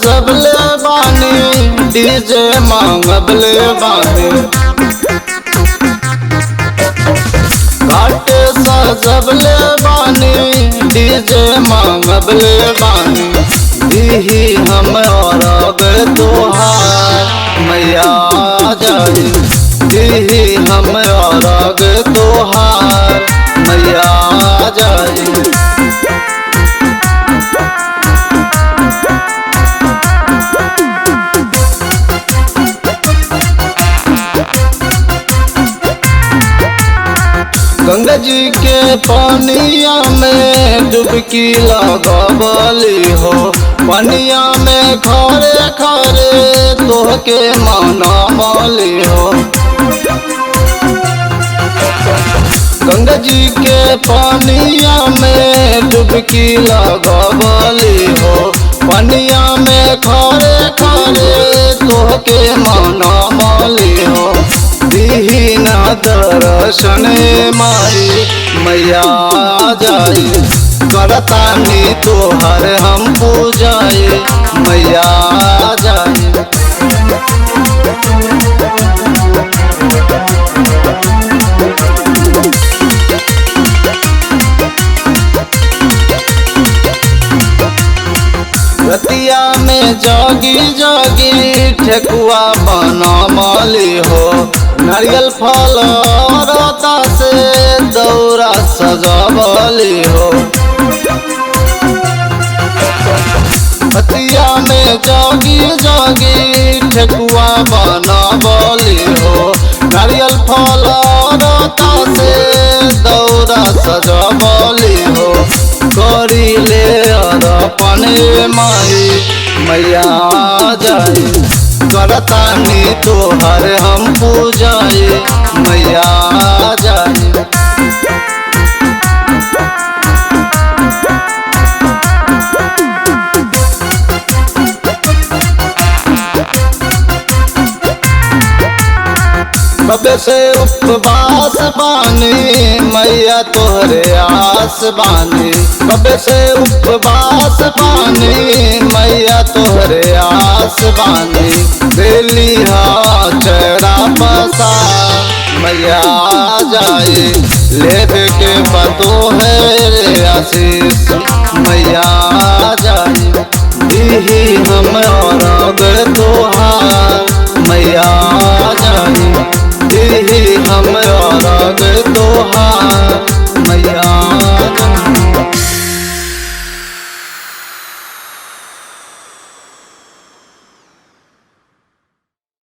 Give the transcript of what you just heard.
सजबले बानी डीजे मांगबले बानी घाट सजबले बानी डीजे मांगबले बानी दीही हम और तोहार मैया जाई दीही हम और तोहार मैया जाई। गंगा जी के पानिया में डुबकी लगबली हो पानिया में खरे खरे तोहके माना माली हो। गंगा जी के पानिया में डुबकी लगबली हो पानिया में खरे खरे तोहके माना माली हो। दीना दर्शन माई मैया जाई करतानी तोहर हम पूजाए मैया जाई। रतिया में जागी जागी ठेकुआ बना माली हो नारियल फल रता से दौरा सजावली हो। रतिया में जागी जागी ठेकुआ बनावली हो नारियल फल रता से दौरा सजावली हो। करी ले अपने माई मैया जाई करतानी तोहर हम पूजाए मैया जाई। कब से उपवास बानी मैया तोहरे आस बानी कब से उपवास बानी मैया तोहरे आस बानी दिली चेहरा पसा मैया जाए लेवे के बतो है आशीष मैया जाए दीही हम और तोहार मैया